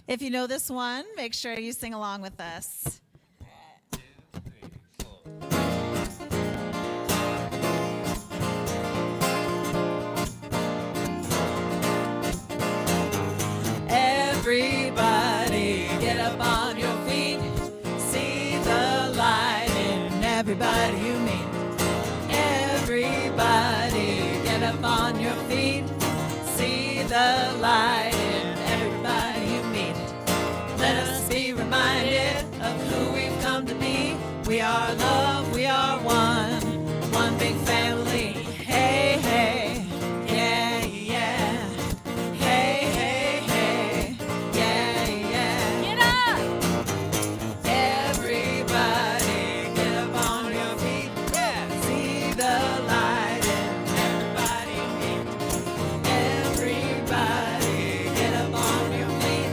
If you know this one, make sure you sing along with us. Everybody get up on your feet. See the light in everybody you meet. Everybody get up on your feet. See the light in everybody you meet. Let us be reminded of who we've come to be. We are love, we are one big family. Hey, hey, yeah, yeah. Hey, hey, hey, yeah, yeah. Get up! Everybody get up on your feet. Yeah, see the light in everybody you meet. Everybody get up on your feet.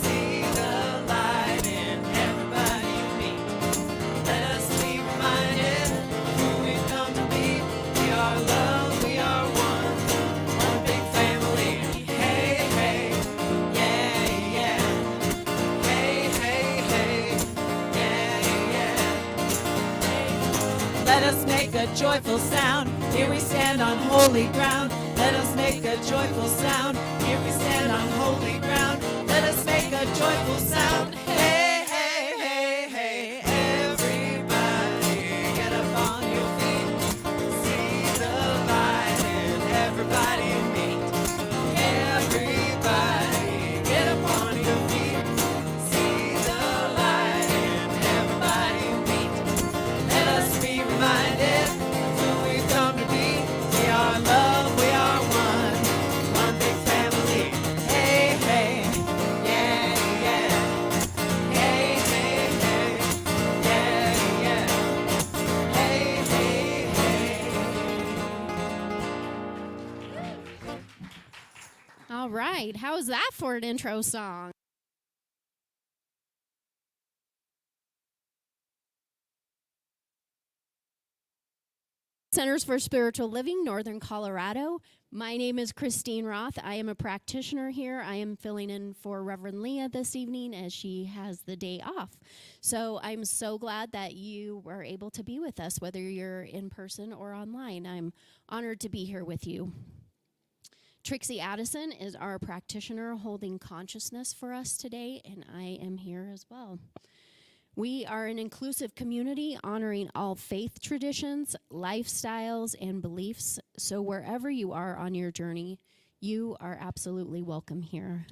See the light in everybody you meet. Let us be reminded who we've come to be. We are love, we are one big family. Hey, hey, yeah, yeah. Hey, hey, hey, yeah, yeah. Let us make a joyful sound. Here we stand on holy ground. Let us make a joyful sound. Here we stand on holy ground. Let us make a joyful sound. Hey, hey, hey, hey. Everybody get up on your feet. See the light in everybody you meet. Everybody get up on your feet. See the light in everybody you meet. Let us be reminded of who we've come to be. We are love, we are one big family. Hey, hey, yeah, yeah. Hey, hey, hey, yeah, yeah. Hey, hey, hey. All right. How was that for an intro song? Centers for Spiritual Living, Northern Colorado. My name is Christine Roth. I am a practitioner here. I am filling in for Reverend Leah this evening as she has the day off. So I'm so glad that you were able to be with us, whether you're in person or online. I'm honored to be here with you. Trixie Addison is our practitioner holding consciousness for us today, and I am here as well. We are an inclusive community honoring all faith traditions, lifestyles, and beliefs. So wherever you are on your journey, you are absolutely welcome here.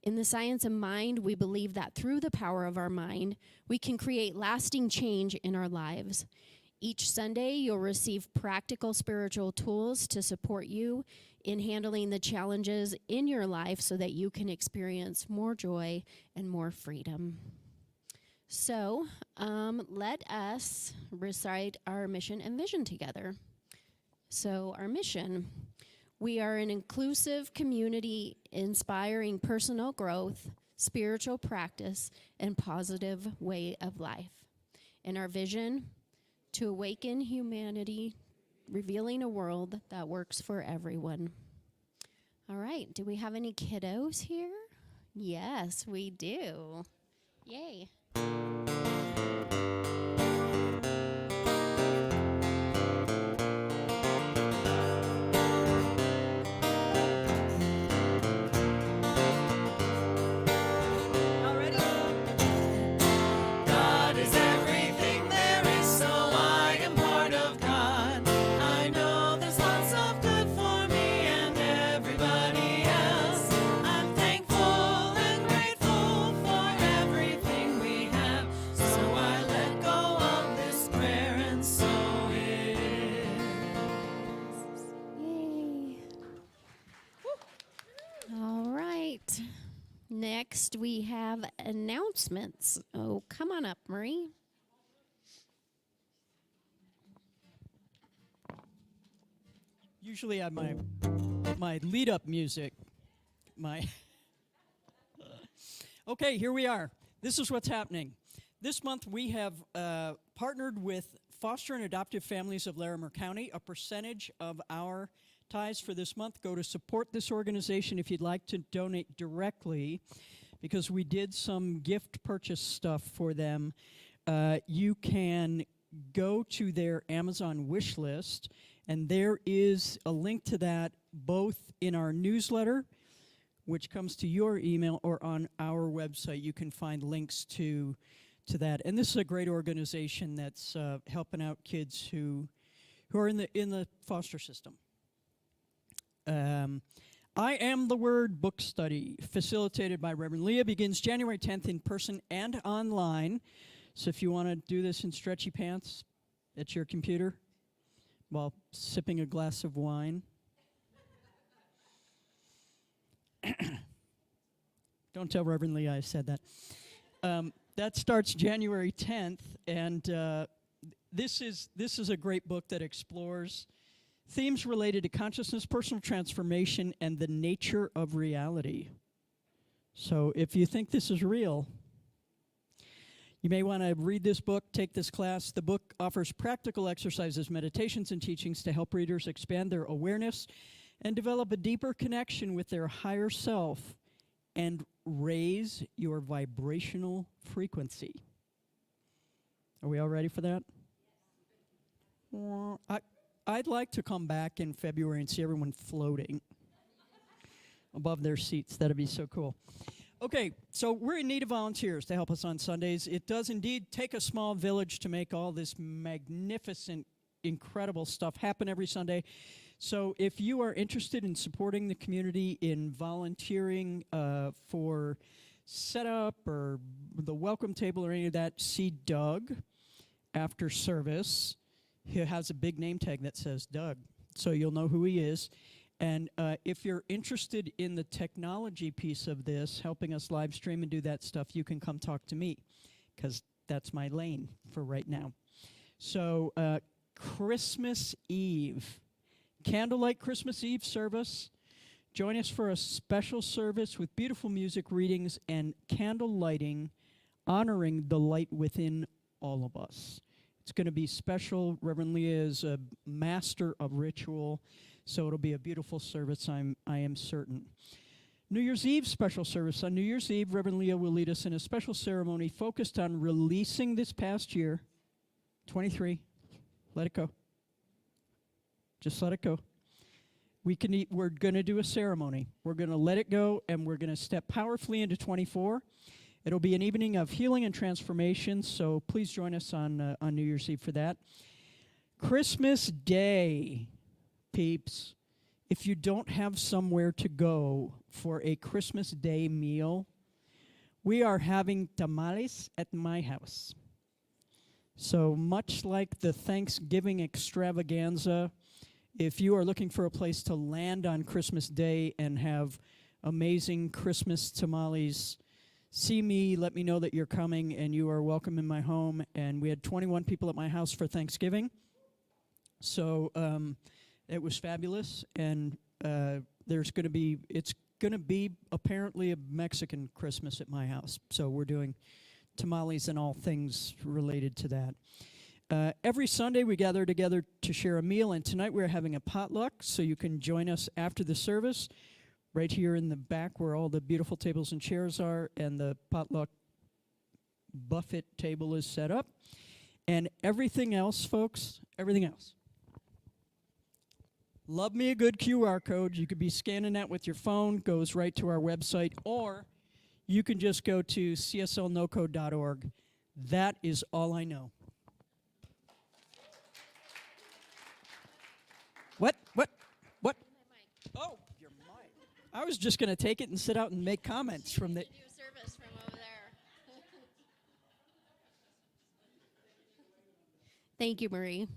In the science of mind, we believe that through the power of our mind, we can create lasting change in our lives. Each Sunday, you'll receive practical spiritual tools to support you in handling the challenges in your life so that you can experience more joy and more freedom. So let us recite our mission and vision together. So our mission, we are an inclusive community inspiring personal growth, spiritual practice, and positive way of life. And our vision, to awaken humanity, revealing a world that works for everyone. All right, do we have any kiddos here? Yes, we do. Yay. God is everything there is, so I am part of God. I know there's lots of good for me and everybody else. I'm thankful and grateful for everything we have. So I let go of this prayer, and so it is. Yay. All right. Next, we have announcements. Oh, come on up, Marie. Usually I have my lead-up music. Okay, here we are. This is what's happening. This month we have partnered with Foster and Adoptive Families of Larimer County. A percentage of our ties for this month go to support this organization if you'd like to donate directly, because we did some gift purchase stuff for them. You can go to their Amazon wish list, and there is a link to that both in our newsletter, which comes to your email, or on our website. You can find links to that. And this is a great organization that's helping out kids who are in the foster system. I Am the Word book study, facilitated by Reverend Leah, begins January 10th in person and online. So if you want to do this in stretchy pants at your computer while sipping a glass of wine. Don't tell Reverend Leah I said that. That starts January 10th, and this is a great book that explores themes related to consciousness, personal transformation, and the nature of reality. So if you think this is real, you may want to read this book, take this class. The book offers practical exercises, meditations, and teachings to help readers expand their awareness and develop a deeper connection with their higher self and raise your vibrational frequency. Are we all ready for that? I'd like to come back in February and see everyone floating above their seats. That'd be so cool. Okay, so we're in need of volunteers to help us on Sundays. It does indeed take a small village to make all this magnificent, incredible stuff happen every Sunday. So if you are interested in supporting the community in volunteering for setup or the welcome table or any of that, see Doug after service. He has a big name tag that says Doug, so you'll know who he is. And if you're interested in the technology piece of this, helping us live stream and do that stuff, you can come talk to me, because that's my lane for right now. So Christmas Eve, candlelight Christmas Eve service. Join us for a special service with beautiful music, readings, and candle lighting, honoring the light within all of us. It's going to be special. Reverend Leah is a master of ritual, so it'll be a beautiful service, I am certain. New Year's Eve special service. On New Year's Eve, Reverend Leah will lead us in a special ceremony focused on releasing this past year, 23. Let it go. Just let it go. We're going to do a ceremony. We're going to let it go, and we're going to step powerfully into 24. It'll be an evening of healing and transformation, so please join us on New Year's Eve for that. Christmas Day, peeps. If you don't have somewhere to go for a Christmas Day meal, we are having tamales at my house. So much like the Thanksgiving extravaganza, if you are looking for a place to land on Christmas Day and have amazing Christmas tamales, see me, let me know that you're coming, and you are welcome in my home. And we had 21 people at my house for Thanksgiving. So it was fabulous, and it's going to be apparently a Mexican Christmas at my house. So we're doing tamales and all things related to that. Every Sunday we gather together to share a meal, and tonight we're having a potluck, so you can join us after the service right here in the back where all the beautiful tables and chairs are, and the potluck buffet table is set up. And everything else, folks, everything else. Love me a good QR code. You could be scanning that with your phone, goes right to our website, or you can just go to cslnoco.org. That is all I know. What? Oh, your mic. I was just going to take it and sit out and make comments from the... Do service from over there. Thank you, Marie.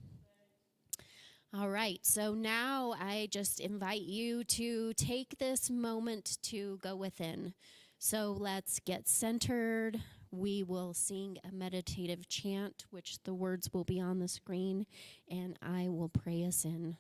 All right, so now I just invite you to take this moment to go within. So let's get centered. We will sing a meditative chant, which the words will be on the screen, and I will pray us in.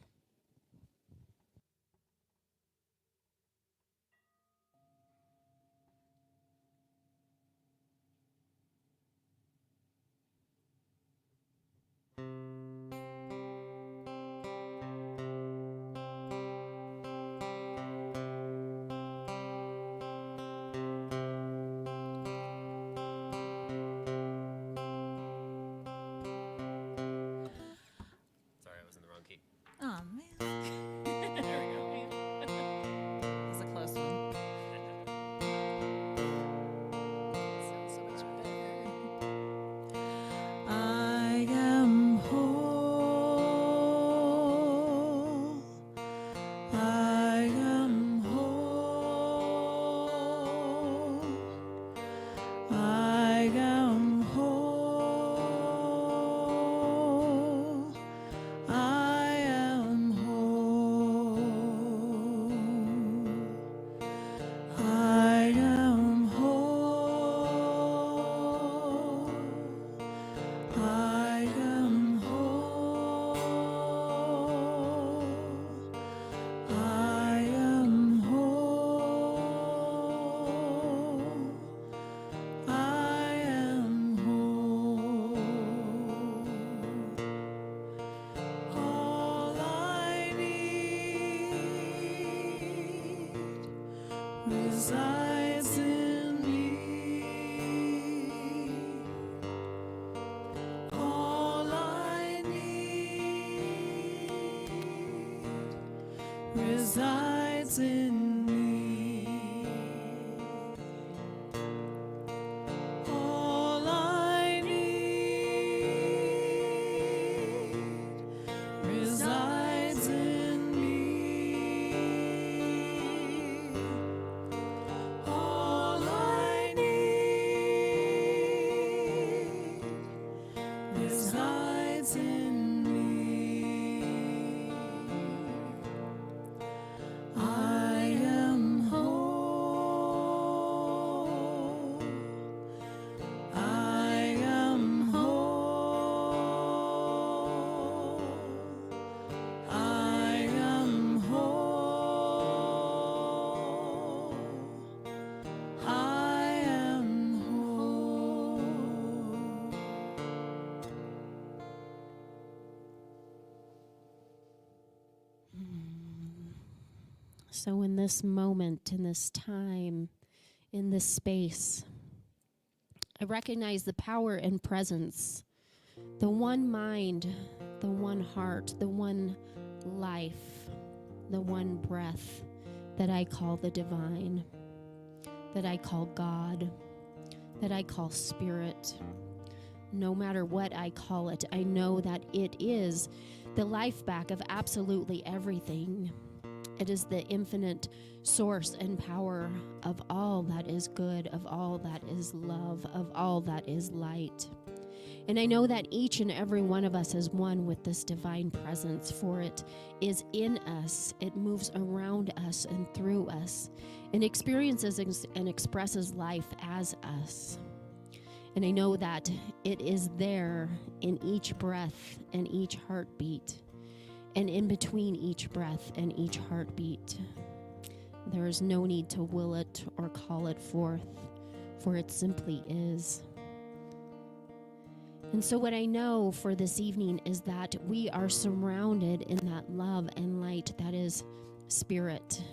resides in me. All I need resides in me. All I need resides in me. All I need resides in me. I am whole. I am whole. I am whole. I am whole. So, in this moment, in this time, in this space, I recognize the power and presence, the one mind, the one heart, the one life, the one breath that I call the divine, that I call God, that I call spirit. No matter what I call it, I know that it is the life back of absolutely everything. It is the infinite source and power of all that is good, of all that is love, of all that is light. And I know that each and every one of us is one with this divine presence, for it is in us. It moves around us and through us and experiences and expresses life as us. And I know that it is there in each breath and each heartbeat. And in between each breath and each heartbeat, there is no need to will it or call it forth, for it simply is. And so what I know for this evening is that we are surrounded in that love and light that is spirit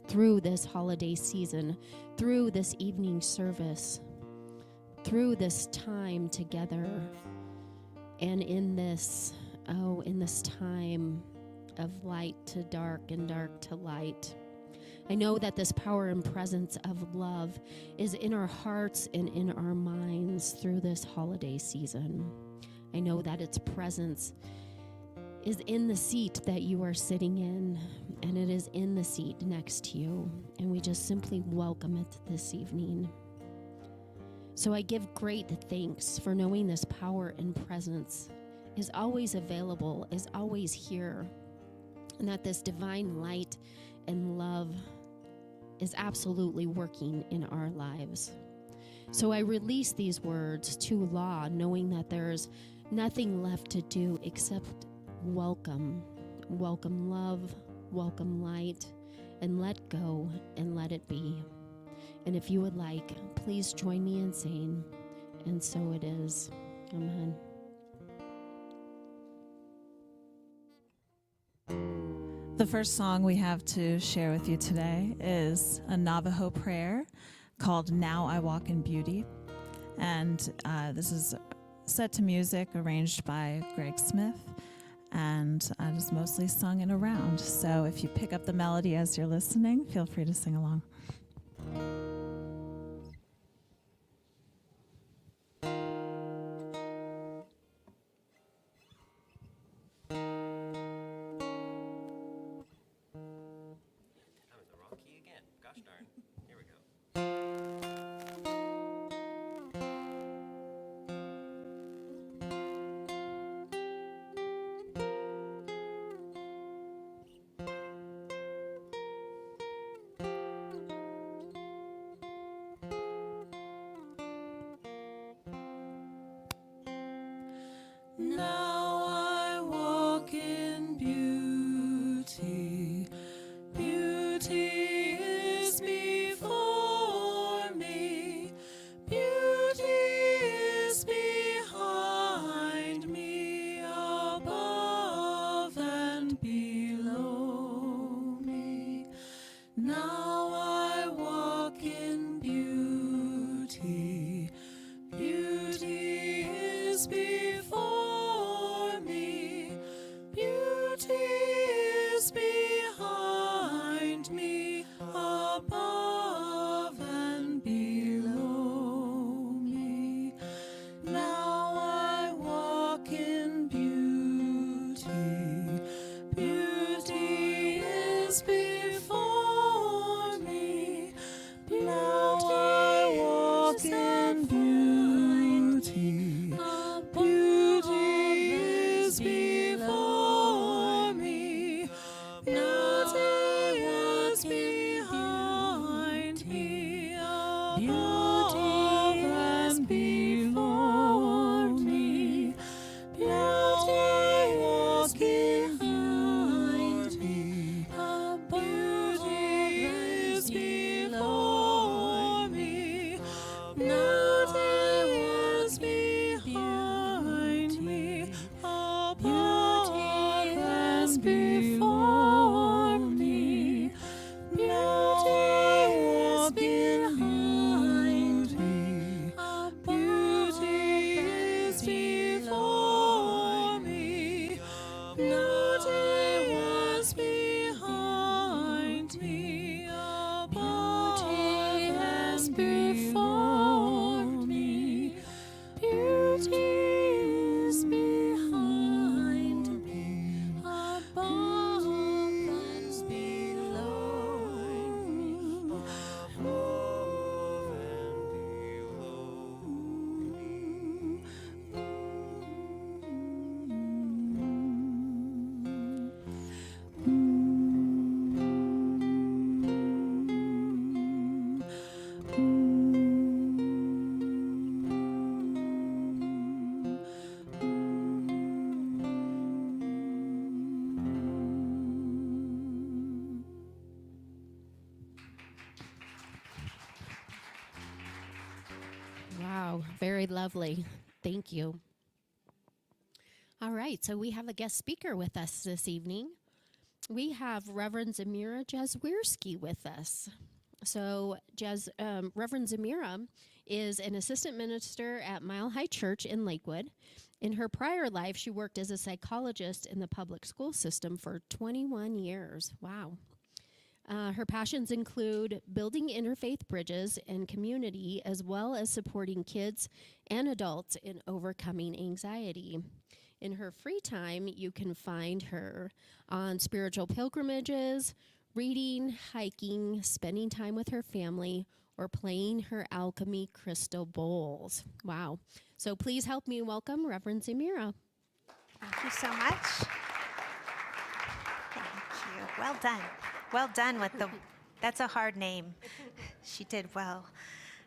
through this holiday season, through this evening service, through this time together, and in this time of light to dark and dark to light. I know that this power and presence of love is in our hearts and in our minds through this holiday season. I know that its presence is in the seat that you are sitting in, and it is in the seat next to you, and we just simply welcome it this evening. So I give great thanks for knowing this power and presence is always available, is always here, and that this divine light and love is absolutely working in our lives. So I release these words to law, knowing that there's nothing left to do except welcome. Welcome love, welcome light, and let go and let it be. And if you would like, please join me in saying, and so it is. Amen. The first song we have to share with you today is a Navajo prayer called Now I Walk in Beauty. And this is set to music arranged by Greg Smith, and it is mostly sung in a round. So if you pick up the melody as you're listening, feel free to sing along. Now I walk in beauty. Beauty is before me. Beauty is behind me, above and below me. Now I walk is before me. Now I walk in beauty. Beauty is before me. Beauty is behind me. Beauty is before me. Beauty is behind me. Beauty is before me. Beauty is behind me. Beauty is before me. Beauty is behind me. Beauty is before me. Beauty was behind me. Beauty is before me. Beauty is behind me. Above and below me. Wow, very lovely. Thank you. All right, so we have a guest speaker with us this evening. We have Reverend Zemirah Jazwierska with us. So Reverend Zemirah is an assistant minister at Mile High Church in Lakewood. In her prior life, she worked as a psychologist in the public school system for 21 years. Wow. Her passions include building interfaith bridges and community, as well as supporting kids and adults in overcoming anxiety. In her free time, you can find her on spiritual pilgrimages, reading, hiking, spending time with her family, or playing her alchemy crystal bowls. Wow. So please help me welcome Reverend Zemirah. Thank you so much. Thank you. Well done. Well done with that's a hard name. She did well.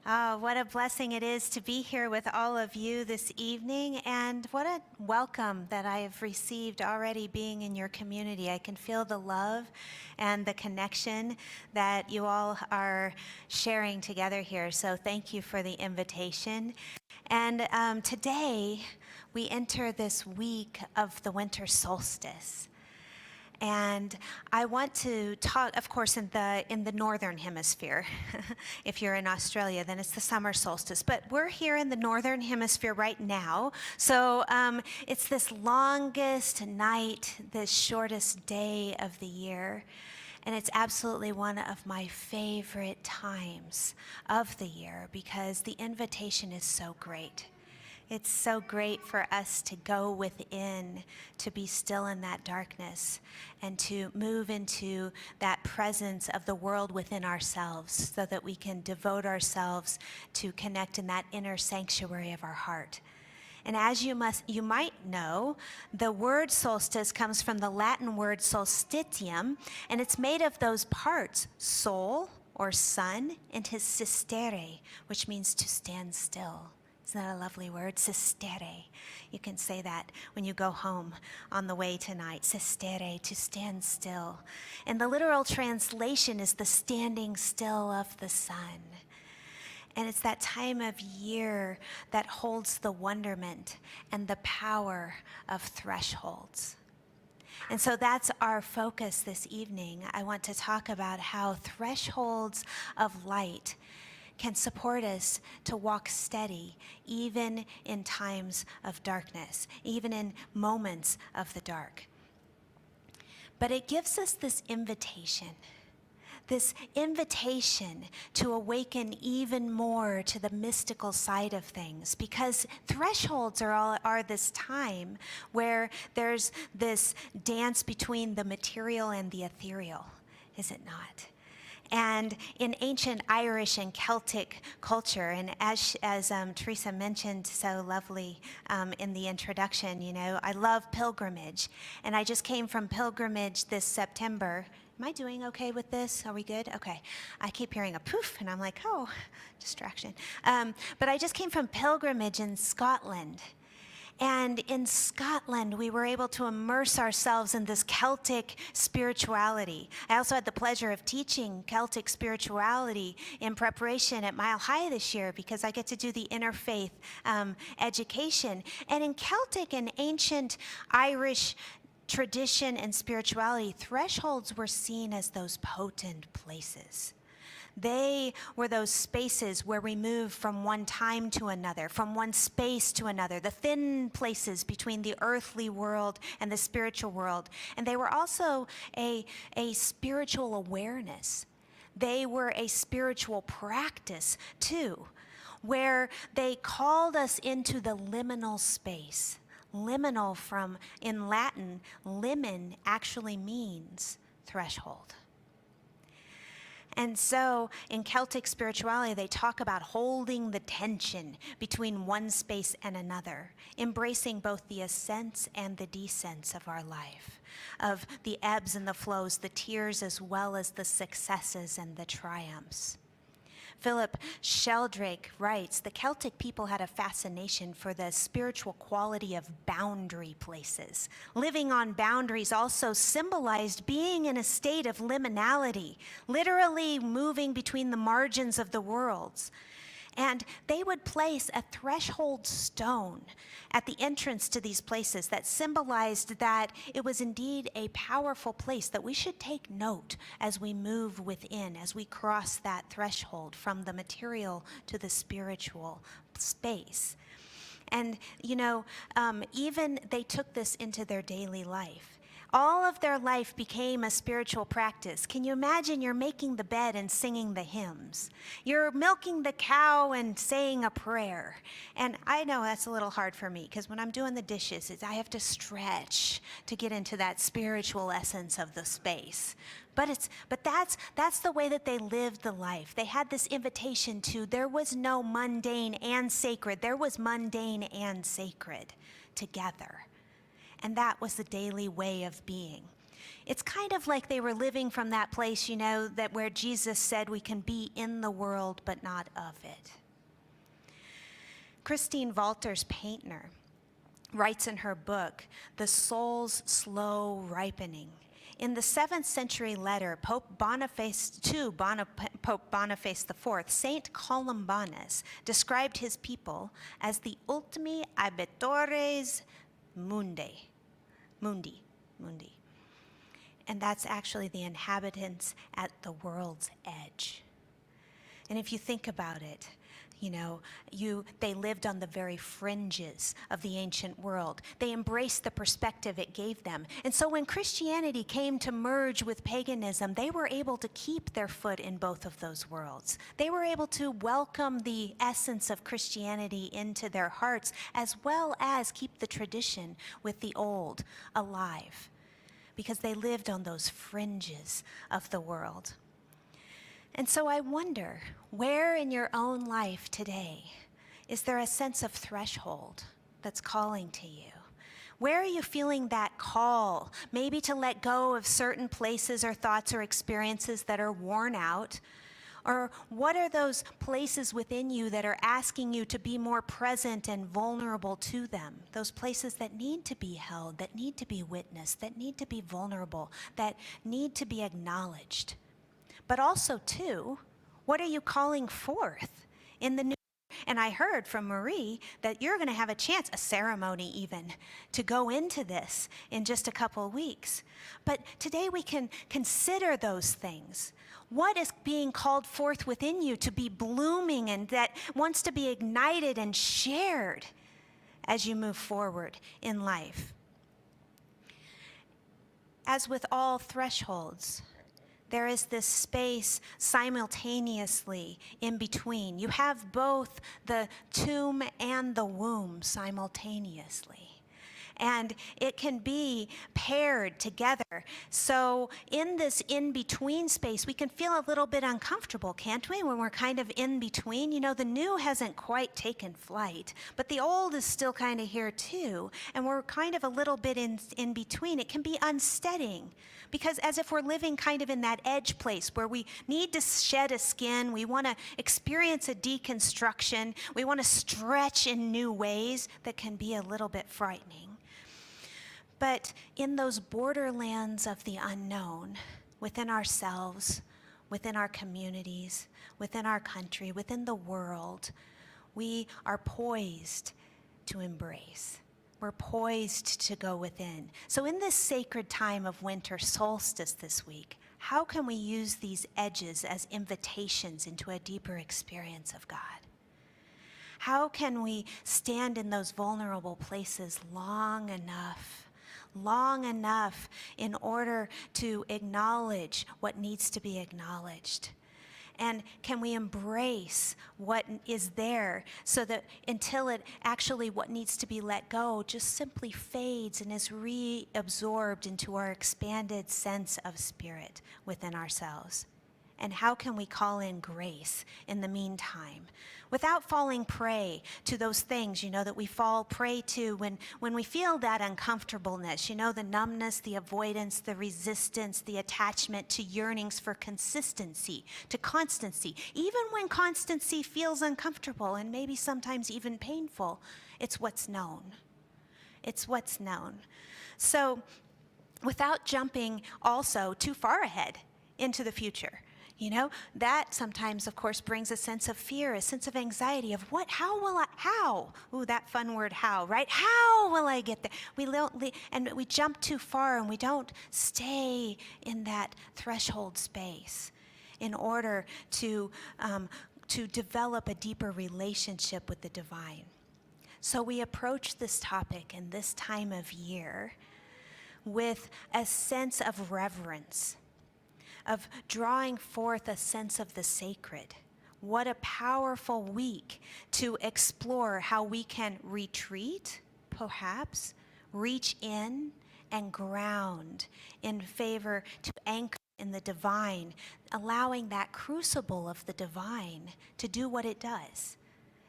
Oh, what a blessing it is to be here with all of you this evening, and what a welcome that I have received already being in your community. I can feel the love and the connection that you all are sharing together here, so thank you for the invitation. And today, we enter this week of the winter solstice. And I want to talk, of course, in the northern hemisphere. If you're in Australia, then it's the summer solstice. But we're here in the northern hemisphere right now. So it's this longest night, this shortest day of the year. And it's absolutely one of my favorite times of the year because the invitation is so great. It's so great for us to go within, to be still in that darkness, and to move into that presence of the world within ourselves so that we can devote ourselves to connect in that inner sanctuary of our heart. And as you might know, the word solstice comes from the Latin word solstitium, and it's made of those parts, sol, or sun, and his sistere, which means to stand still. Isn't that a lovely word? Sistere. You can say that when you go home on the way tonight. Sistere, to stand still. And the literal translation is the standing still of the sun. And it's that time of year that holds the wonderment and the power of thresholds. And so that's our focus this evening. I want to talk about how thresholds of light can support us to walk steady, even in times of darkness, even in moments of the dark. But it gives us this invitation to awaken even more to the mystical side of things, because thresholds are this time where there's this dance between the material and the ethereal. is it not? And in ancient Irish and Celtic culture, and as Teresa mentioned so lovely in the introduction, you know, I love pilgrimage. And I just came from pilgrimage this September. Am I doing okay with this? Are we good? Okay. I keep hearing a poof, and I'm like, oh, distraction. But I just came from pilgrimage in Scotland. And in Scotland, we were able to immerse ourselves in this Celtic spirituality. I also had the pleasure of teaching Celtic spirituality in preparation at Mile High this year because I get to do the interfaith education. And in Celtic and ancient Irish tradition and spirituality, thresholds were seen as those potent places. They were those spaces where we move from one time to another, from one space to another, the thin places between the earthly world and the spiritual world. And they were also a spiritual awareness. They were a spiritual practice, too, where they called us into the liminal space. Liminal from, in Latin, limen actually means threshold. And so in Celtic spirituality, they talk about holding the tension between one space and another, embracing both the ascents and the descents of our life, of the ebbs and the flows, the tears as well as the successes and the triumphs. Philip Sheldrake writes, the Celtic people had a fascination for the spiritual quality of boundary places. Living on boundaries also symbolized being in a state of liminality, literally moving between the margins of the worlds. And they would place a threshold stone at the entrance to these places that symbolized that it was indeed a powerful place that we should take note as we move within, as we cross that threshold from the material to the spiritual space. And, you know, even they took this into their daily life. All of their life became a spiritual practice. Can you imagine you're making the bed and singing the hymns? You're milking the cow and saying a prayer. And I know that's a little hard for me because when I'm doing the dishes, I have to stretch to get into that spiritual essence of the space. But that's the way that they lived the life. They had this invitation to, there was no mundane and sacred. There was mundane and sacred together. And that was the daily way of being. It's kind of like they were living from that place, you know, that where Jesus said we can be in the world but not of it. Christine Walters Paintner writes in her book, The Soul's Slow Ripening. In the 7th century letter, Pope Boniface IV, Saint Columbanus described his people as the ultimi habitores mundi. And that's actually the inhabitants at the world's edge. And if you think about it, you know, they lived on the very fringes of the ancient world. They embraced the perspective it gave them. And so when Christianity came to merge with paganism, they were able to keep their foot in both of those worlds. They were able to welcome the essence of Christianity into their hearts, as well as keep the tradition with the old alive, because they lived on those fringes of the world. And so I wonder, where in your own life today is there a sense of threshold that's calling to you? Where are you feeling that call, maybe to let go of certain places or thoughts or experiences that are worn out? Or what are those places within you that are asking you to be more present and vulnerable to them? Those places that need to be held, that need to be witnessed, that need to be vulnerable, that need to be acknowledged. But also, too, what are you calling forth in the new? And I heard from Marie that you're going to have a chance, a ceremony even, to go into this in just a couple of weeks. But today we can consider those things. What is being called forth within you to be blooming and that wants to be ignited and shared as you move forward in life? As with all thresholds, there is this space simultaneously in between. You have both the tomb and the womb simultaneously. and it can be paired together. So in this in-between space, we can feel a little bit uncomfortable, can't we, when we're kind of in between? You know, the new hasn't quite taken flight, but the old is still kind of here too, and we're kind of a little bit in between. It can be unsteadying, because as if we're living kind of in that edge place where we need to shed a skin, we want to experience a deconstruction, we want to stretch in new ways that can be a little bit frightening. But in those borderlands of the unknown, within ourselves, within our communities, within our country, within the world, we are poised to embrace. We're poised to go within. So in this sacred time of winter solstice this week, how can we use these edges as invitations into a deeper experience of God? How can we stand in those vulnerable places long enough in order to acknowledge what needs to be acknowledged? And can we embrace what is there so that until it actually, what needs to be let go just simply fades and is reabsorbed into our expanded sense of spirit within ourselves? And how can we call in grace in the meantime without falling prey to those things, you know, that we fall prey to when we feel that uncomfortableness, you know, the numbness, the avoidance, the resistance, the attachment to yearnings for consistency, to constancy. Even when constancy feels uncomfortable and maybe sometimes even painful, it's what's known. It's what's known. So without jumping also too far ahead into the future, you know, that sometimes, of course, brings a sense of fear, a sense of anxiety of how? Ooh, that fun word, how, right? How will I get there? And we jump too far and we don't stay in that threshold space in order to develop a deeper relationship with the divine. So we approach this topic in this time of year with a sense of reverence, of drawing forth a sense of the sacred. What a powerful week to explore how we can retreat, perhaps, reach in and ground in favor to anchor in the divine, allowing that crucible of the divine to do what it does,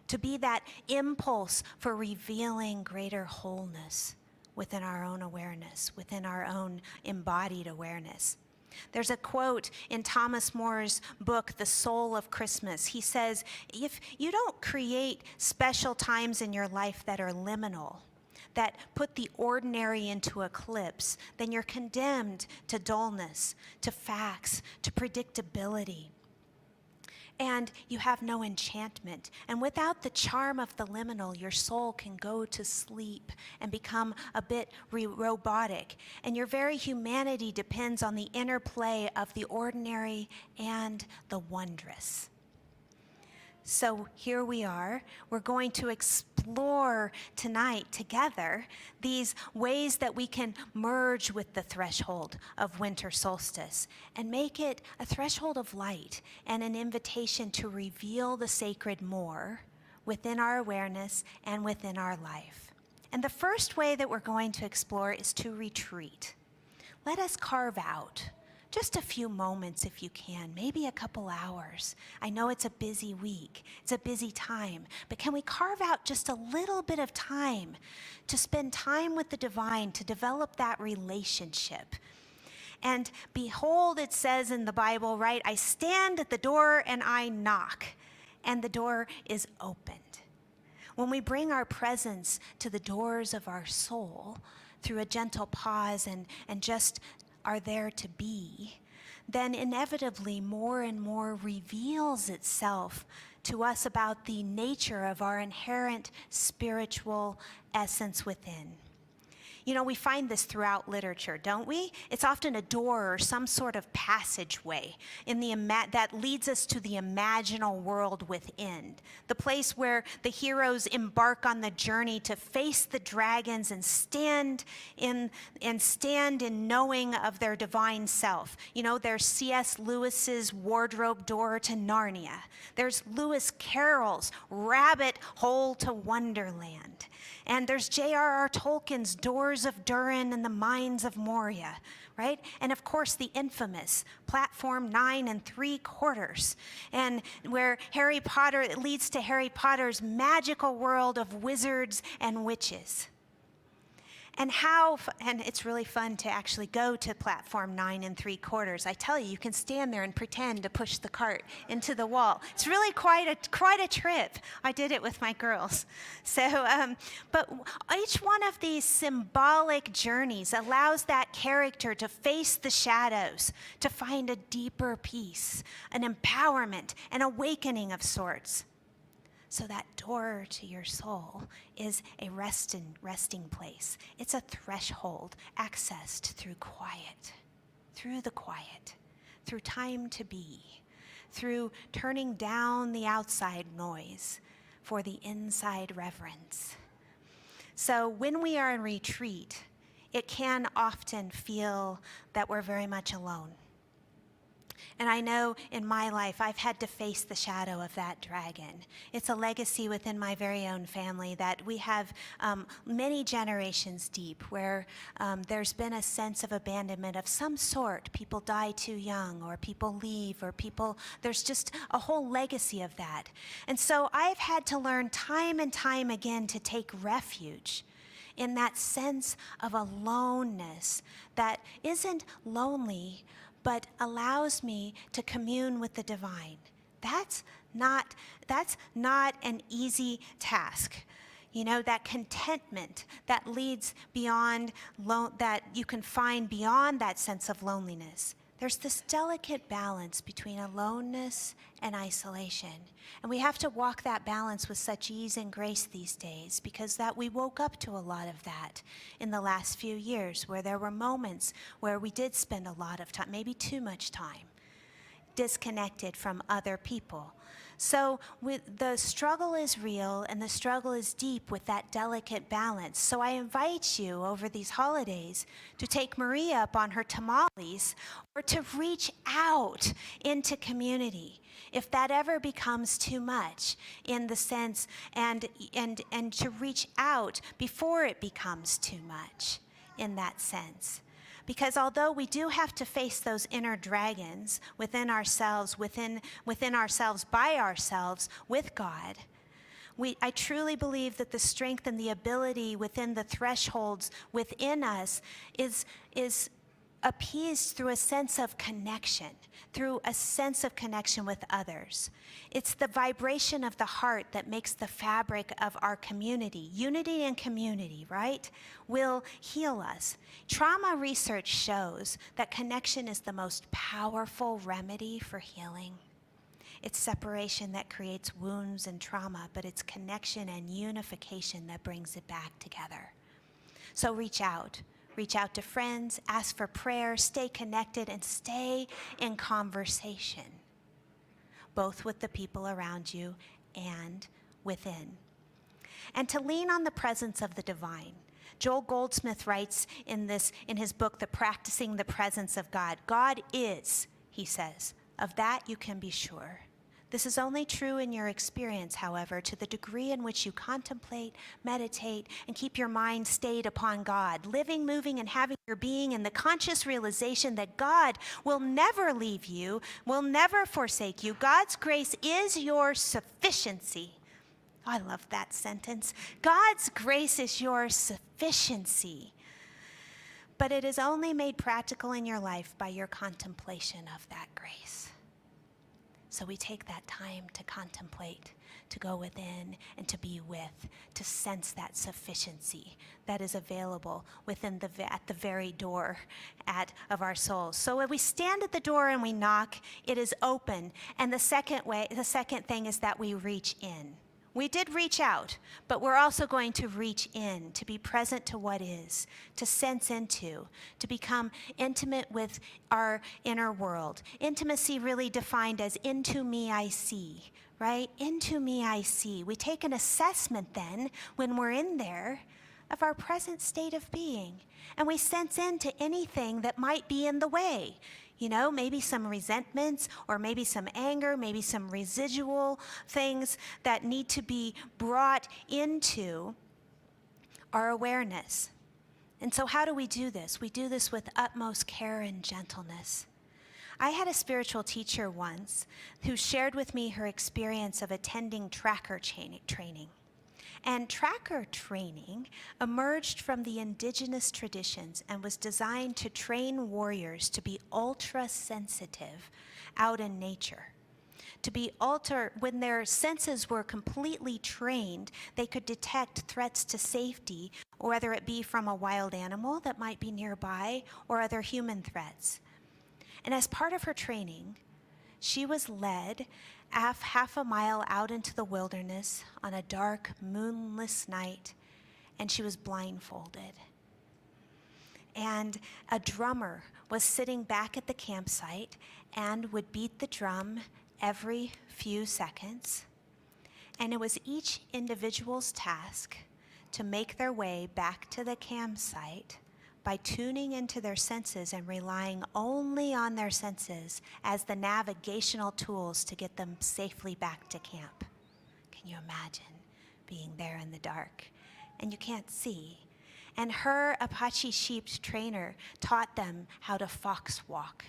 to be that impulse for revealing greater wholeness within our own awareness, within our own embodied awareness. There's a quote in Thomas More's book, The Soul of Christmas. He says, if you don't create special times in your life that are liminal, that put the ordinary into eclipse, then you're condemned to dullness, to facts, to predictability. And you have no enchantment. And without the charm of the liminal, your soul can go to sleep and become a bit robotic. And your very humanity depends on the interplay of the ordinary and the wondrous. So here we are. We're going to explore tonight together these ways that we can merge with the threshold of winter solstice and make it a threshold of light and an invitation to reveal the sacred more within our awareness and within our life. And the first way that we're going to explore is to retreat. Let us carve out just a few moments if you can, maybe a couple hours. I know it's a busy week, it's a busy time, but can we carve out just a little bit of time to spend time with the divine, to develop that relationship? And behold, it says in the Bible, right, I stand at the door and I knock, and the door is opened. When we bring our presence to the doors of our soul through a gentle pause and just are there to be, then inevitably more and more reveals itself to us about the nature of our inherent spiritual essence within. You know, we find this throughout literature, don't we? It's often a door or some sort of passageway in that leads us to the imaginal world within, the place where the heroes embark on the journey to face the dragons and stand in knowing of their divine self. You know, there's C.S. Lewis's wardrobe door to Narnia. There's Lewis Carroll's rabbit hole to Wonderland. And there's J.R.R. Tolkien's Doors of Durin and the Mines of Moria, right? And of course, the infamous Platform 9 3/4, and where it leads to Harry Potter's magical world of wizards and witches. And it's really fun to actually go to Platform 9 3/4. I tell you, you can stand there and pretend to push the cart into the wall. It's really quite a trip. I did it with my girls. So, but each one of these symbolic journeys allows that character to face the shadows, to find a deeper peace, an empowerment, an awakening of sorts. So that door to your soul is a resting place. It's a threshold accessed through the quiet, through time to be, through turning down the outside noise for the inside reverence. So when we are in retreat, it can often feel that we're very much alone. And I know in my life, I've had to face the shadow of that dragon. It's a legacy within my very own family that we have many generations deep, where there's been a sense of abandonment of some sort. People die too young, or people leave, or there's just a whole legacy of that. And so I've had to learn time and time again to take refuge in that sense of aloneness that isn't lonely, but allows me to commune with the divine. That's not an easy task. You know, that contentment that leads beyond, that you can find beyond that sense of loneliness. There's this delicate balance between aloneness and isolation. And we have to walk that balance with such ease and grace these days, because that we woke up to a lot of that in the last few years, where there were moments where we did spend a lot of time, maybe too much time, disconnected from other people. So the struggle is real, and the struggle is deep with that delicate balance. So I invite you over these holidays to take Maria up on her tamales, or to reach out into community if that ever becomes too much, in the sense, and to reach out before it becomes too much in that sense. Because although we do have to face those inner dragons within ourselves, by ourselves, with God, I truly believe that the strength and the ability within the thresholds within us is appeased through a sense of connection, with others. It's the vibration of the heart that makes the fabric of our community. Unity and community, right, will heal us. Trauma research shows that connection is the most powerful remedy for healing. It's separation that creates wounds and trauma, but it's connection and unification that brings it back together. So reach out. Reach out to friends, ask for prayer, stay connected, and stay in conversation, both with the people around you and within. And to lean on the presence of the divine. Joel Goldsmith writes in his book, Practicing the Presence of God. God is, he says, of that you can be sure. This is only true in your experience, however, to the degree in which you contemplate, meditate, and keep your mind stayed upon God, living, moving, and having your being in the conscious realization that God will never leave you, will never forsake you. God's grace is your sufficiency. I love that sentence. God's grace is your sufficiency. But it is only made practical in your life by your contemplation of that grace. So we take that time to contemplate, to go within, and to be with, to sense that sufficiency that is available within at the very door of our souls. So when we stand at the door and we knock, it is open. And the second thing is that we reach in. We did reach out, but we're also going to reach in, to be present to what is, to sense into, to become intimate with our inner world. Intimacy really defined as into me I see, right? Into me I see. We take an assessment then, when we're in there, of our present state of being. And we sense into anything that might be in the way. You know, maybe some resentments, or maybe some anger, maybe some residual things that need to be brought into our awareness. And so how do we do this? We do this with utmost care and gentleness. I had a spiritual teacher once who shared with me her experience of attending tracker training. And tracker training emerged from the indigenous traditions and was designed to train warriors to be ultra sensitive out in nature. To be when their senses were completely trained, they could detect threats to safety, whether it be from a wild animal that might be nearby or other human threats. And as part of her training, she was led half a mile out into the wilderness on a dark, moonless night, and she was blindfolded. And a drummer was sitting back at the campsite and would beat the drum every few seconds. And it was each individual's task to make their way back to the campsite by tuning into their senses and relying only on their senses as the navigational tools to get them safely back to camp. Can you imagine being there in the dark and you can't see? And her Apache sheep trainer taught them how to fox walk.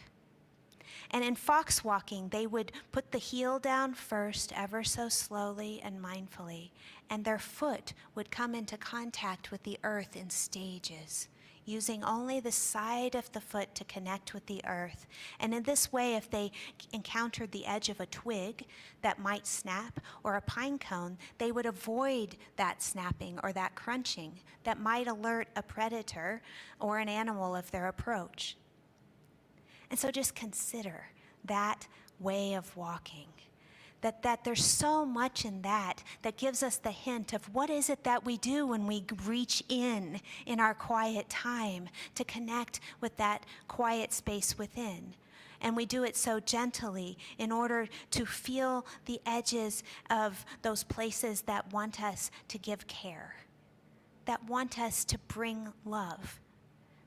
And in fox walking, they would put the heel down first, ever so slowly and mindfully, and their foot would come into contact with the earth in stages, using only the side of the foot to connect with the earth. And in this way, if they encountered the edge of a twig that might snap or a pine cone, they would avoid that snapping or that crunching that might alert a predator or an animal of their approach. And so just consider that way of walking. That there's so much in that gives us the hint of what is it that we do when we reach in our quiet time to connect with that quiet space within. And we do it so gently in order to feel the edges of those places that want us to give care, that want us to bring love,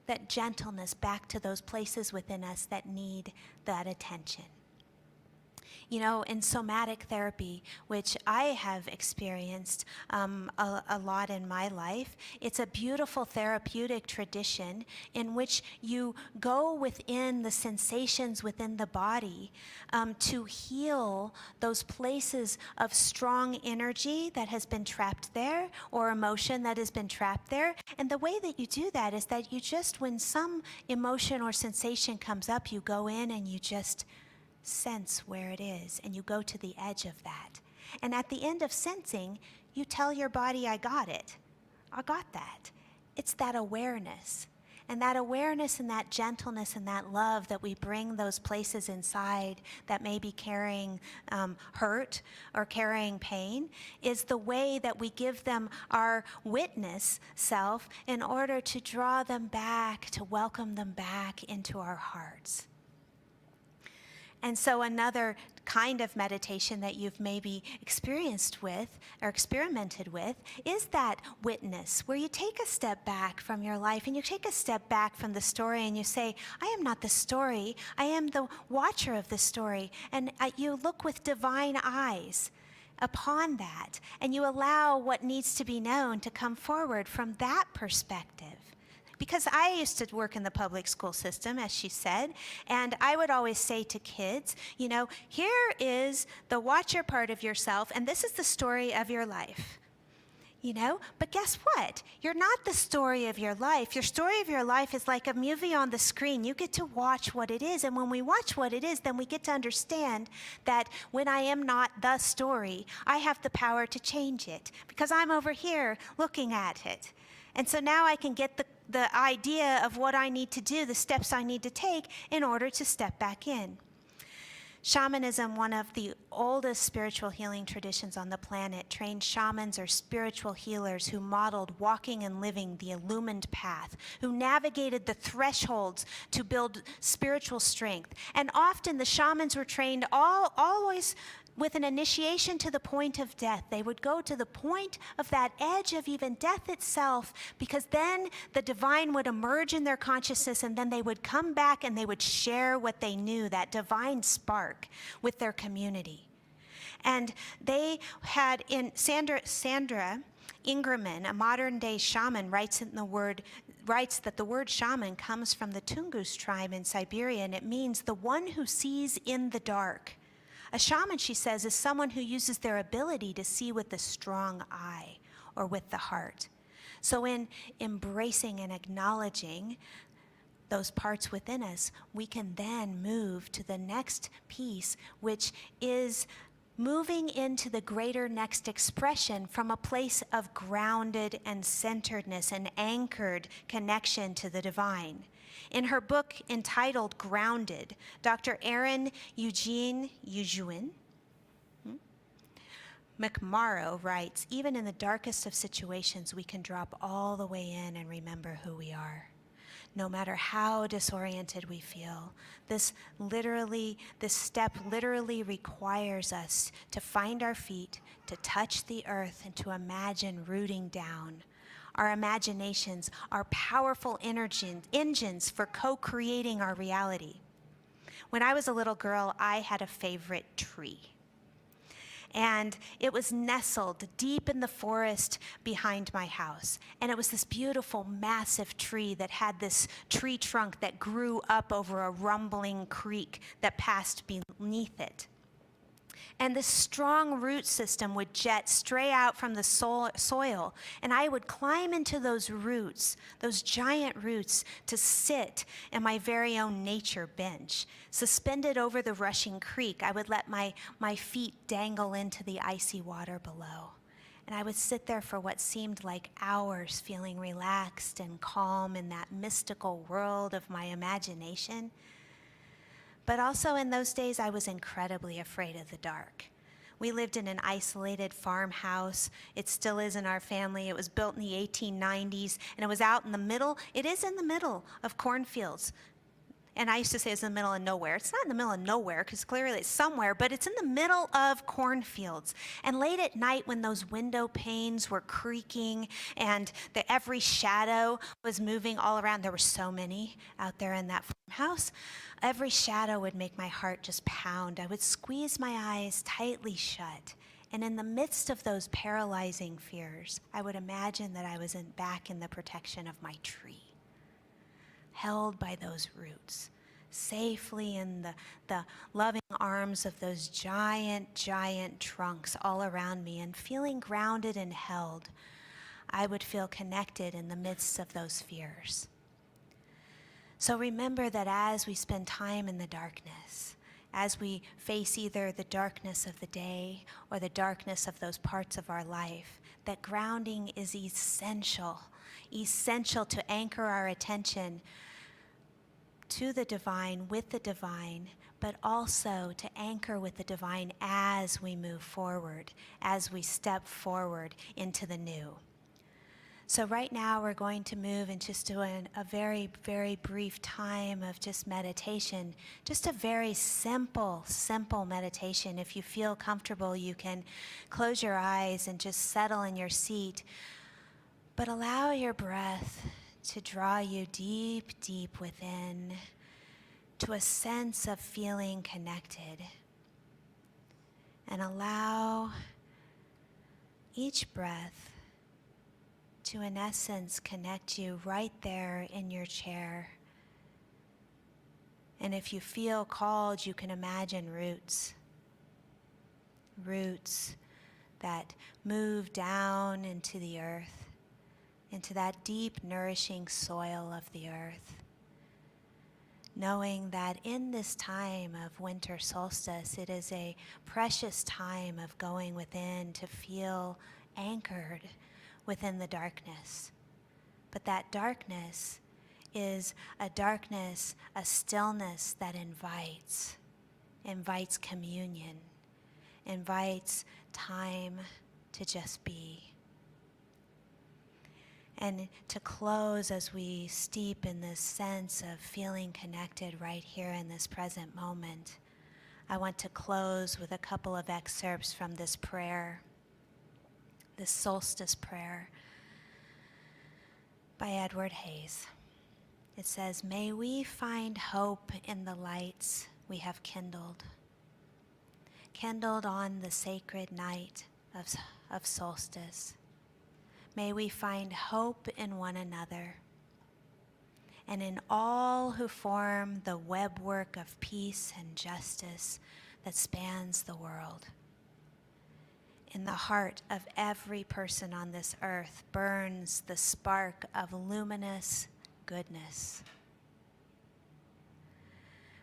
that gentleness back to those places within us that need that attention. You know, in somatic therapy, which I have experienced a lot in my life, it's a beautiful therapeutic tradition in which you go within the sensations within the body to heal those places of strong energy that has been trapped there or emotion that has been trapped there. And the way that you do that is that you just, when some emotion or sensation comes up, you go in and you just sense where it is, and you go to the edge of that. And at the end of sensing, you tell your body, I got it. I got that. It's that awareness. And that awareness and that gentleness and that love that we bring those places inside that may be carrying hurt or carrying pain is the way that we give them our witness self in order to draw them back, to welcome them back into our hearts. And so another kind of meditation that you've maybe experienced with or experimented with is that witness, where you take a step back from your life and you take a step back from the story and you say, I am not the story, I am the watcher of the story. And you look with divine eyes upon that, and you allow what needs to be known to come forward from that perspective. Because I used to work in the public school system, as she said, and I would always say to kids, you know, here is the watcher part of yourself, and this is the story of your life. You know, but guess what? You're not the story of your life. Your story of your life is like a movie on the screen. You get to watch what it is, and when we watch what it is, then we get to understand that when I am not the story, I have the power to change it, because I'm over here looking at it. And so now I can get the idea of what I need to do, the steps I need to take in order to step back in. Shamanism, one of the oldest spiritual healing traditions on the planet, trained shamans or spiritual healers who modeled walking and living the illumined path, who navigated the thresholds to build spiritual strength. And often the shamans were trained always with an initiation to the point of death. They would go to the point of that edge of even death itself, because then the divine would emerge in their consciousness, and then they would come back and they would share what they knew, that divine spark, with their community. And they had, in Sandra Ingerman, a modern day shaman, writes that the word shaman comes from the Tungus tribe in Siberia, and it means the one who sees in the dark. A shaman, she says, is someone who uses their ability to see with the strong eye or with the heart. So in embracing and acknowledging those parts within us, we can then move to the next piece, which is moving into the greater next expression from a place of grounded and centeredness and anchored connection to the divine. In her book entitled Grounded, Dr. Erin Eugene McMorrow writes, even in the darkest of situations, we can drop all the way in and remember who we are. No matter how disoriented we feel, this step literally requires us to find our feet, to touch the earth, and to imagine rooting down. Our imaginations are powerful engines for co-creating our reality. When I was a little girl, I had a favorite tree. And it was nestled deep in the forest behind my house. And it was this beautiful, massive tree that had this tree trunk that grew up over a rumbling creek that passed beneath it. And this strong root system would jet straight out from the soil, and I would climb into those roots, those giant roots, to sit in my very own nature bench. Suspended over the rushing creek, I would let my feet dangle into the icy water below. And I would sit there for what seemed like hours, feeling relaxed and calm in that mystical world of my imagination. But also in those days, I was incredibly afraid of the dark. We lived in an isolated farmhouse. It still is in our family. It was built in the 1890s, and it was out in the middle. It is in the middle of cornfields. And I used to say it's in the middle of nowhere. It's not in the middle of nowhere, because clearly it's somewhere, but it's in the middle of cornfields. And late at night, when those window panes were creaking and every shadow was moving all around, there were so many out there in that farmhouse, every shadow would make my heart just pound. I would squeeze my eyes tightly shut. And in the midst of those paralyzing fears, I would imagine that I was back in the protection of my tree, held by those roots, safely in the loving arms of those giant, giant trunks all around me, and feeling grounded and held, I would feel connected in the midst of those fears. So remember that as we spend time in the darkness, as we face either the darkness of the day or the darkness of those parts of our life, that grounding is essential to anchor our attention to the divine, with the divine, but also to anchor with the divine as we move forward, as we step forward into the new. So right now we're going to move and just do a very, very brief time of just meditation, just a very simple meditation. If you feel comfortable, you can close your eyes and just settle in your seat, but allow your breath to draw you deep, deep within to a sense of feeling connected. And allow each breath to, in essence, connect you right there in your chair. And if you feel called, you can imagine roots that move down into the earth, into that deep, nourishing soil of the earth. Knowing that in this time of winter solstice, it is a precious time of going within to feel anchored within the darkness. But that darkness is a darkness, a stillness that invites invites communion, invites time to just be. And to close, as we steep in this sense of feeling connected right here in this present moment, I want to close with a couple of excerpts from this prayer, this solstice prayer by Edward Hayes. It says, "May we find hope in the lights we have kindled on the sacred night of solstice. May we find hope in one another and in all who form the webwork of peace and justice that spans the world. In the heart of every person on this earth burns the spark of luminous goodness.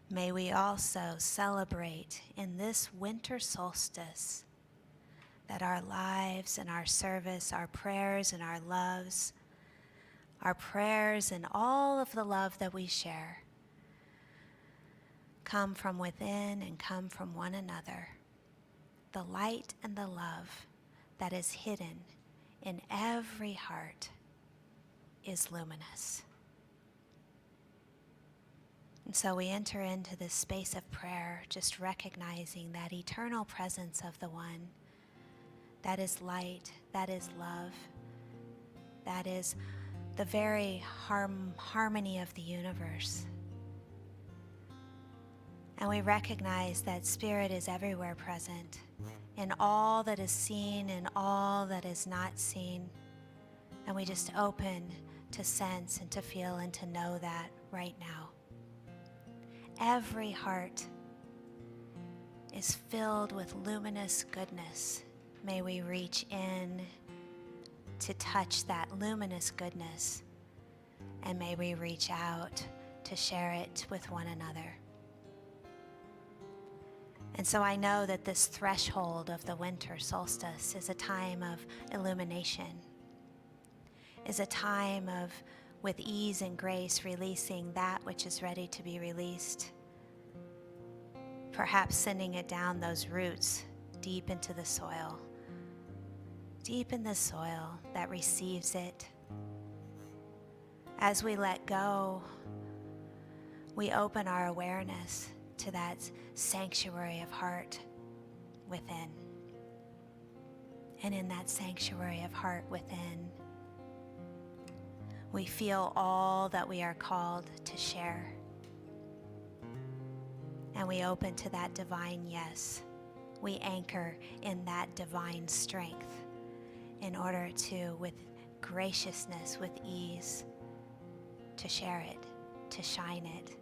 May we also celebrate in this winter solstice that our lives and our service, our prayers and our loves, our prayers and all of the love that we share come from within and come from one another. The light and the love that is hidden in every heart is luminous." And so we enter into this space of prayer, just recognizing that eternal presence of the One, that is light, that is love, that is the very harmony of the universe. And we recognize that Spirit is everywhere present, in all that is seen and all that is not seen. And we just open to sense and to feel and to know that right now. Every heart is filled with luminous goodness. May we reach in to touch that luminous goodness, and may we reach out to share it with one another. And so I know that this threshold of the winter solstice is a time of illumination, is a time of, with ease and grace, releasing that which is ready to be released. Perhaps sending it down those roots deep into the soil, deep in the soil that receives it. As we let go, we open our awareness to that sanctuary of heart within. And in that sanctuary of heart within, we feel all that we are called to share. And we open to that divine yes. We anchor in that divine strength in order to, with graciousness, with ease, to share it, to shine it.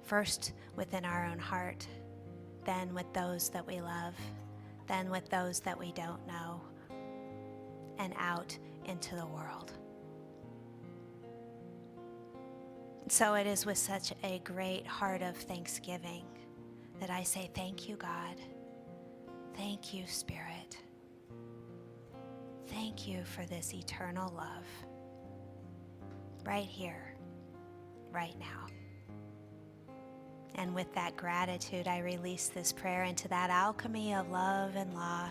First within our own heart, then with those that we love, then with those that we don't know, and out into the world. So it is with such a great heart of thanksgiving that I say, thank you, God. Thank you, Spirit. Thank you for this eternal love right here, right now. And with that gratitude, I release this prayer into that alchemy of love and law,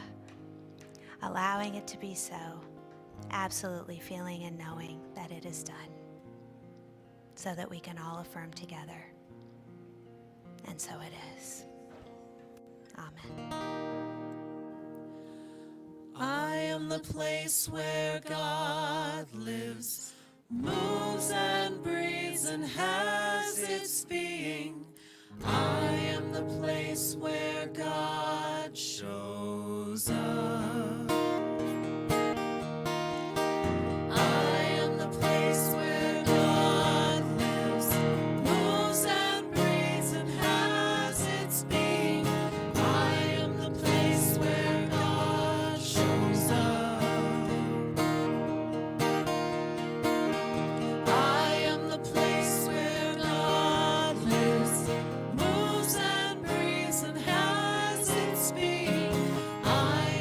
allowing it to be so, absolutely feeling and knowing that it is done, so that we can all affirm together. And so it is. Amen. I am the place where God lives, moves and breathes and has its being. I am the place where God shows up. I am the place where God lives, moves and breathes and has its being. I am the place where God shows up. I am the place where God lives, moves and breathes and has its being. I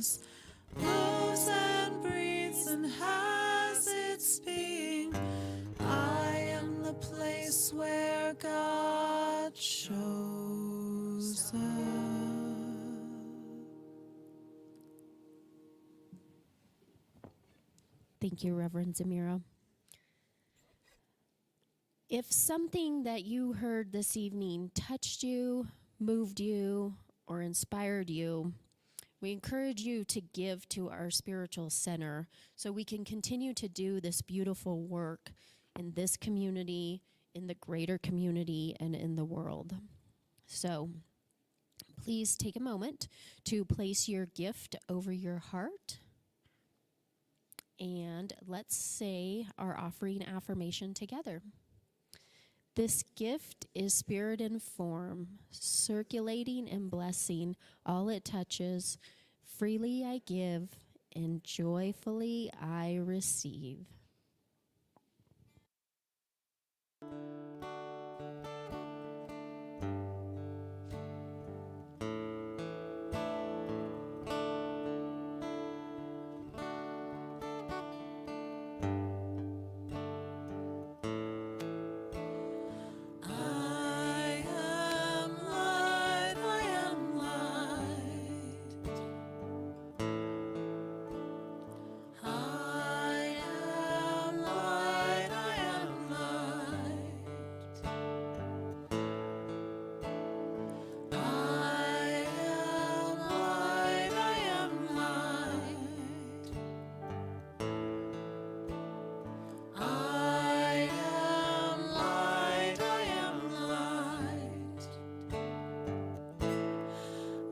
knows, moves and breathes and has its being. I am the place where God shows up. Thank you, Reverend Zemirah. If something that you heard this evening touched you, moved you, or inspired you, we encourage you to give to our spiritual center so we can continue to do this beautiful work in this community, in the greater community, and in the world. So please take a moment to place your gift over your heart. And let's say our offering affirmation together. This gift is spirit and form, circulating and blessing all it touches. Freely I give, and joyfully I receive. I am light, I am light. I am light, I am light. I am light, I am light. I am light, I am light.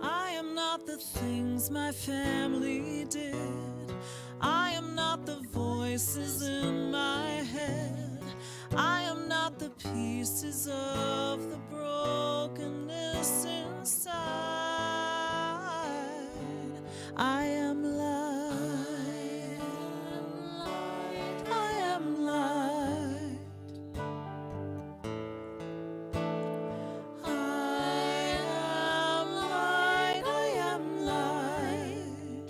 I am not the things my family did. I am not the voices in my head. I am not the pieces of the brokenness inside. I am light. I am light. I am light. I am light. I am light.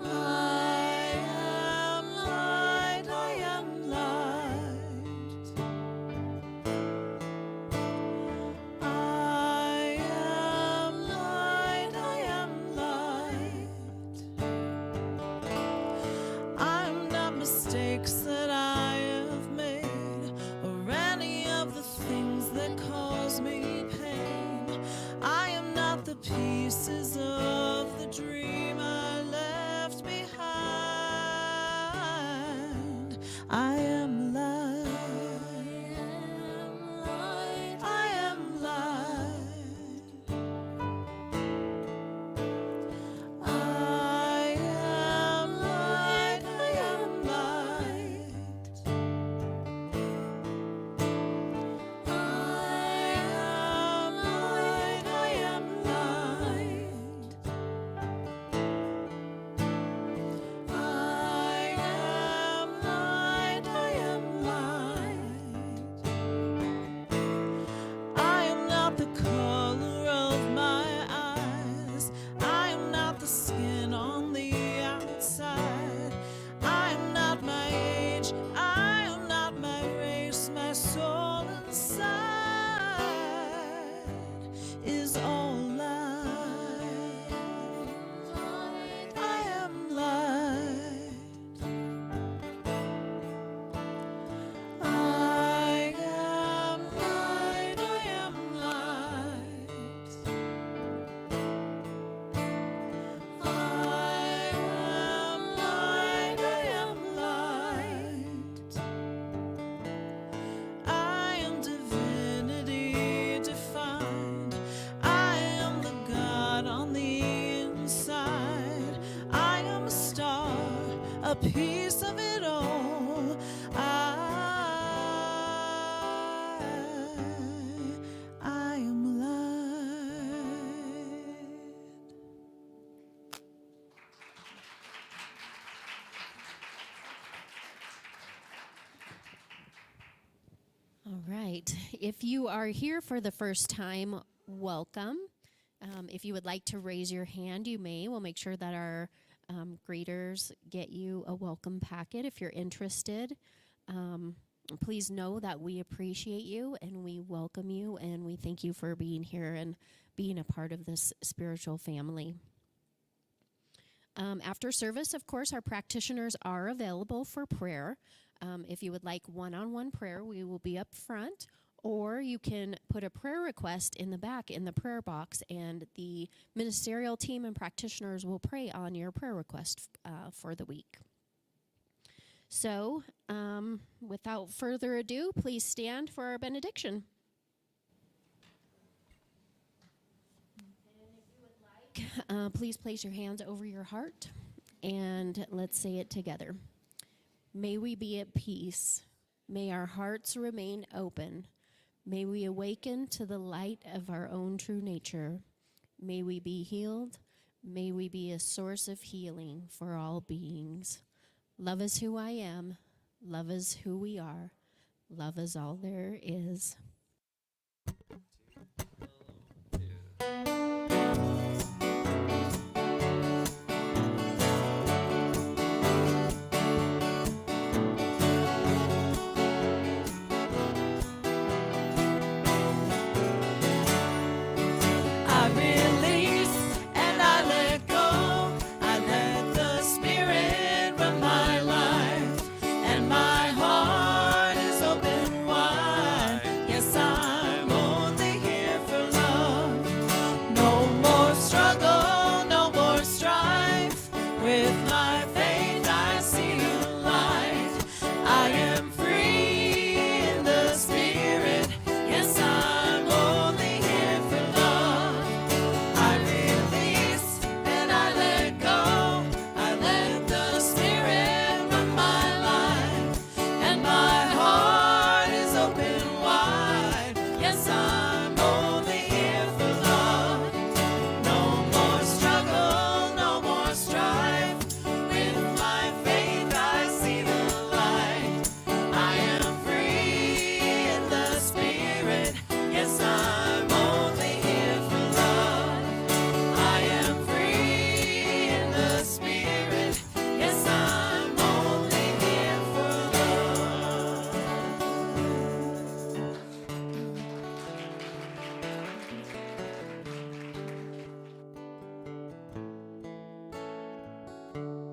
I am light. I am light. I am light. I'm not mistakes that I have made, or any of the things that cause me pain. I am not the pieces of the dream I left behind. I am light. I am light. I am light. I am light. I am light. I am light. I am light. I am light. I am not the color of my eyes. I am not the skin on the outside. I am not my age. I am not my race. My soul inside is all light. I am light. I am light. I am light. I am light. I am light. I am divinity defined. I am the God on the inside. I am a star, a piece of it all. I am light. All right. If you are here for the first time, welcome. If you would like to raise your hand, you may. We'll make sure that our greeters get you a welcome packet if you're interested. Please know that we appreciate you and we welcome you and we thank you for being here and being a part of this spiritual family. After service, of course, our practitioners are available for prayer. If you would like one-on-one prayer, we will be up front, or you can put a prayer request in the back in the prayer box, and the ministerial team and practitioners will pray on your prayer request for the week. So, without further ado, please stand for our benediction. Please place your hands over your heart, and let's say it together. May we be at peace. May our hearts remain open. May we awaken to the light of our own true nature. May we be healed. May we be a source of healing for all beings. Love is who I am. Love is who we are. Love is all there is.